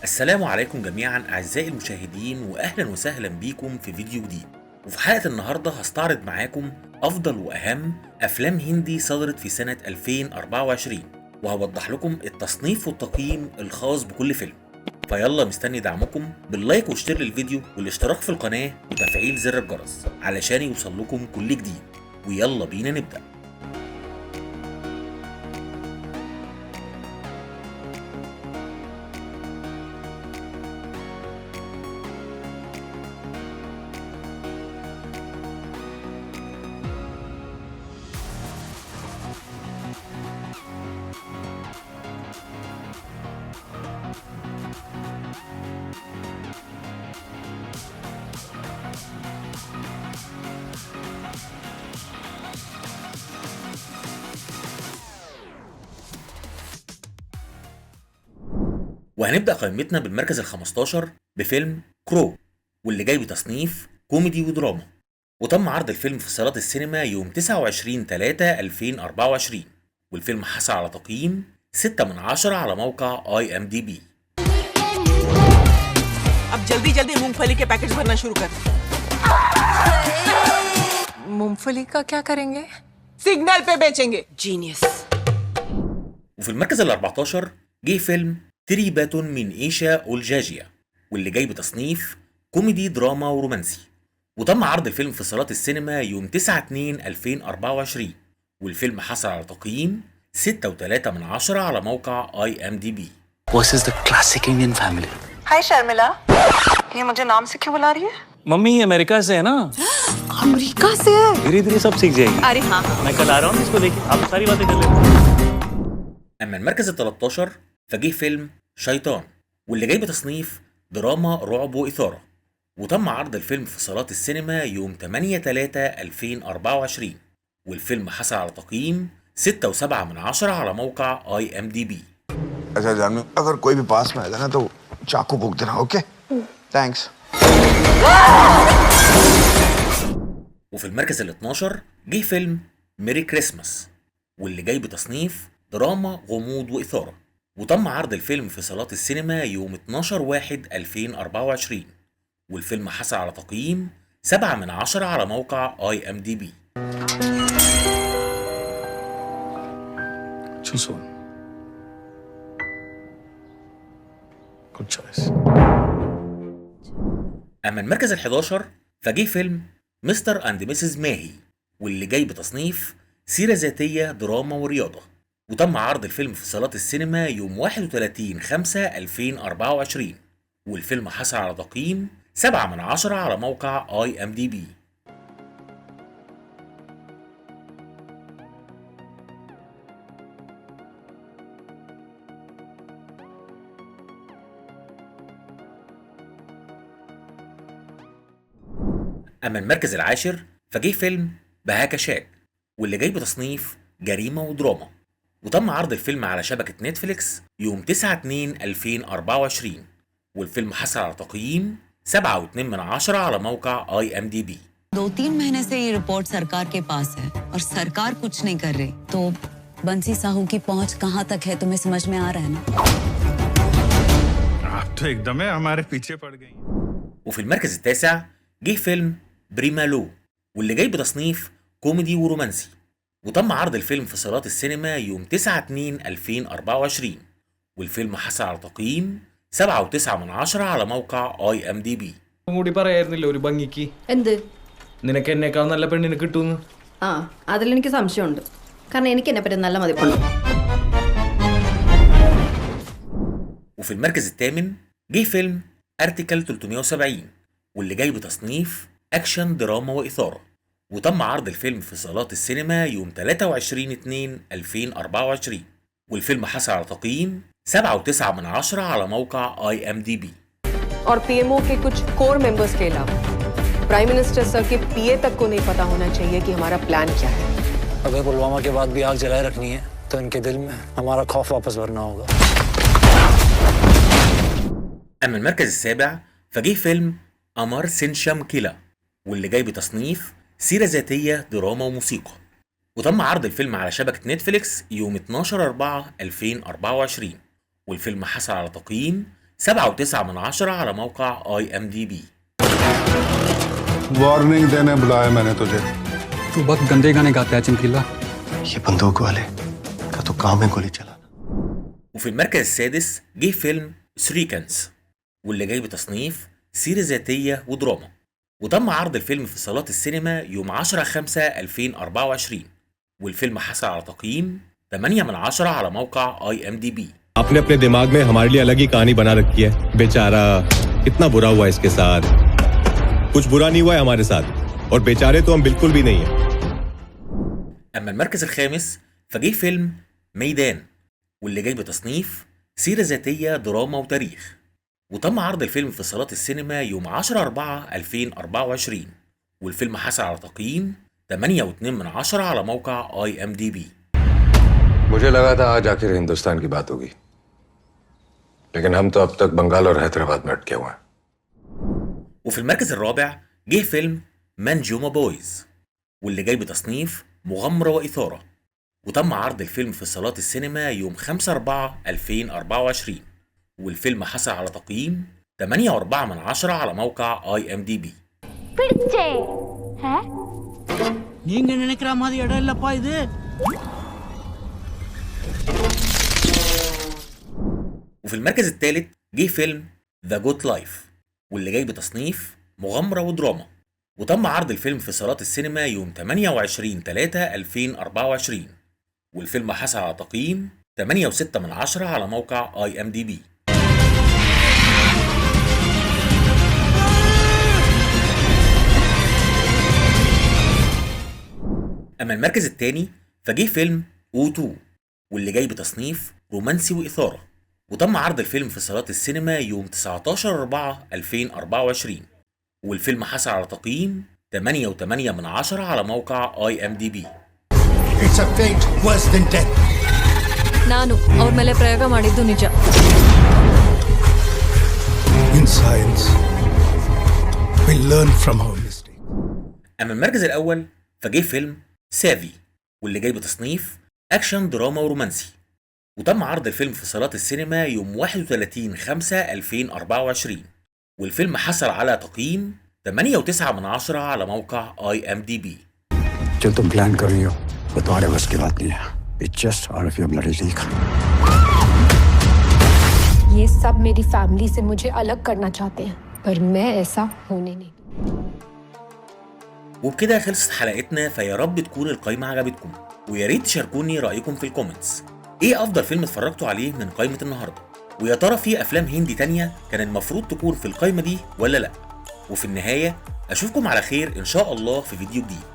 السلام عليكم جميعا أعزائي المشاهدين، وأهلا وسهلا بيكم في فيديو جديد. وفي حلقة النهاردة هستعرض معاكم أفضل وأهم أفلام هندي صدرت في سنة 2024، وهوضح لكم التصنيف والتقييم الخاص بكل فيلم. فيلا مستني دعمكم باللايك واشتراك للفيديو والاشتراك في القناة وتفعيل زر الجرس علشان يوصل لكم كل جديد. ويلا بينا نبدأ. وهنبدأ قائمتنا بالمركز ال 15 بفيلم كرو، واللي جاي بتصنيف كوميدي ودراما. وتم عرض الفيلم في صالات السينما يوم 29/3/2024، والفيلم حصل على تقييم 6 من 10 على موقع IMDb. अब जल्दी जल्दी मूंगफली के पैकेट्स भरना शुरू कर। मूंगफली का क्या करेंगे? सिग्नल पे बेचेंगे। जीनियस। وفي المركز ال 14 جه فيلم تري باتون من إيشا أولجاجيا، واللي جاي بتصنيف كوميدي دراما ورومانسي. وتم عرض الفيلم في صالات السينما يوم 9/2/2024، والفيلم حصل على تقييم 6.3 من 10 على موقع IMDb. Versus the classic Indian family. हाय शर्मिला, ये मुझे नाम से क्यों बुला रही है? मम्मी अमेरिका से है ना, अमेरिका से है? धीरे धीरे सब सीख जाएगी। अरे हाँ हाँ। मैं कल आ रहा हूँ, इसको देखिए आप सारी बातें कर लेते। أما المركز ال 13 فجه فيلم شيطان، واللي جاي بتصنيف دراما رعب وإثارة. وتم عرض الفيلم في صالات السينما يوم 8/3/2024، والفيلم حصل على تقييم 6.7 من 10 على موقع IMDb. अच्छा जानू, अगर कोई भी पास में आएगा ना तो चाकू भोंक देना, okay? Thanks. وفي المركز ال 12 جه فيلم ميري كريسماس، واللي جاي بتصنيف دراما غموض وإثارة. وتم عرض الفيلم في صالات السينما يوم 12/1/2024، والفيلم حصل على تقييم 7 من 10 على موقع IMDb. Choose one. Good choice. أما المركز ال 11 فجه فيلم مستر أند ميسيس ماهي، واللي جاي بتصنيف سيرة ذاتية دراما ورياضة. وتم عرض الفيلم في صالات السينما يوم 31/5/2024، والفيلم حصل على تقييم 7 من 10 على موقع IMDb. أما المركز العاشر فجه فيلم بهاكا شاك، واللي جاي بتصنيف جريمة ودراما. وتم عرض الفيلم على شبكة نتفليكس يوم 9/2/2024، والفيلم حصل على تقييم 7.2 من 10 على موقع IMDb. 2-3 महीने से ये रिपोर्ट सरकार के पास है और सरकार कुछ नहीं कर रही, तो बंसी साहू की पहुंच कहां तक है तुम्हें समझ में आ रहा है ना? आप तो एकदम हमारे पीछे पड़ गई। وفي المركز التاسع جه فيلم بريمالو، واللي جاي بتصنيف كوميدي ورومانسي. وتم عرض الفيلم في صالات السينما يوم 9/2/2024، والفيلم حصل على تقييم 7.9 من 10 على موقع IMDb. കൂടി പറയായിരുന്നില്ല ഒരു ഭംഗിക്ക് എന്ത്? നിനക്ക് എന്നേക്കാൾ നല്ല പെണ്ണിനെ കിട്ടുമെന്ന്. ആ, അതിലെനിക്ക് സംശയമുണ്ട്. കാരണം എനിക്ക് എന്നെ പറ്റി നല്ല മതിപ്പുണ്ട്. وفي المركز الثامن جه فيلم ارتكل 370، واللي جاي بتصنيف اكشن دراما واثاره. وتم عرض الفيلم في صالات السينما يوم 23/2/2024، والفيلم حصل على تقييم 7.9 من 10 على موقع IMDb. और पीएमओ के कुछ कोर मेंबर्स के अलावा प्राइम मिनिस्टर सर के पीए तक को नहीं पता होना चाहिए कि हमारा प्लान क्या है। अगर पुलवामा के बाद भी आग जलाए रखनी है तो इनके दिल में हमारा खौफ वापस भरना होगा। أما المركز السابع فجه فيلم أمر سينشام كيلا، واللي جاي بتصنيف سيرة ذاتية دراما وموسيقى. وتم عرض الفيلم على شبكة نتفليكس يوم 12/4/2024، والفيلم حصل على تقييم 7.9 على موقع IMDb. वार्निंग देने बुलाया मैंने तुझे। तू बहुत गंदे गाने गाता है चमकीला। ये बंदूक वाले का तो काम है गोली चलाना। وفي المركز السادس جه فيلم ثريكنز، واللي جاي بتصنيف سيرة ذاتية ودراما، وتم عرض الفيلم في صالات السينما يوم 10/5/2024، والفيلم حصل على تقييم 8 على موقع IMDb. आपने अपने दिमाग में हमारे लिए अलग ही कहानी बना रखी है। बेचारा कितना बुरा हुआ इसके साथ। कुछ बुरा नहीं हुआ है हमारे साथ, और बेचारे तो हम बिल्कुल भी नहीं हैं। أما المركز الخامس فجه فيلم ميدان، واللي جاي بتصنيف سيرة ذاتية دراما وتاريخ، وتم عرض الفيلم في صالات السينما يوم 10/4/2024، والفيلم حصل على تقييم 8.2 على موقع IMDb. मुझे लगा था आज आखिर हिंदुस्तान की बात होगी, लेकिन हम तो अब तक बंगाल और हैदराबाद में अटके हुए हैं। وفي المركز الرابع جه فيلم مانجوما بويز، واللي جاي بتصنيف مغامرة وإثارة، وتم عرض الفيلم في صالات السينما يوم 5/4/2024، والفيلم حصل على تقييم 8.4 على موقع IMDb. وفي المركز الثالث جه فيلم ذا جود لايف، واللي جاي بتصنيف مغامرة ودراما، وتم عرض الفيلم في صالات السينما يوم 28/3/2024، والفيلم حصل على تقييم 8.6 على موقع IMDb. أما المركز الثاني فجه فيلم O2، واللي جاي بتصنيف رومانسي وإثارة، وتم عرض الفيلم في صالات السينما يوم 19/4/2024، والفيلم حصل على تقييم 8.8 على موقع IMDb. It's a fate worse than death. ನಾನು ಅವ್ರ ಮೇಲೆ ಪ್ರಯೋಗ ಮಾಡಿದ್ದು ನಿಜ. In science, we learn from our mistakes. أما المركز الأول فجه فيلم سافي، واللي جاي بتصنيف أكشن دراما ورومانسي، وتم عرض الفيلم في صالات السينما يوم 31/5/2024، والفيلم حصل على تقييم 8.9 على موقع IMDb. जो तुम प्लान कर रही हो वो तुम्हारे बस की बात नहीं है। It's just out of your bloody league. ये सब मेरी फैमिली से मुझे अलग करना चाहते हैं, पर मैं ऐसा होने नहीं। وبكده خلصت حلقتنا، فيا رب تكون القائمة عجبتكم، ويا ريت تشاركوني رأيكم في الكومنتس. ايه افضل فيلم اتفرجتوا عليه من قائمة النهاردة؟ ويا ترى في افلام هندي تانية كان المفروض تكون في القائمة دي ولا لا؟ وفي النهاية اشوفكم على خير ان شاء الله في فيديو جديد.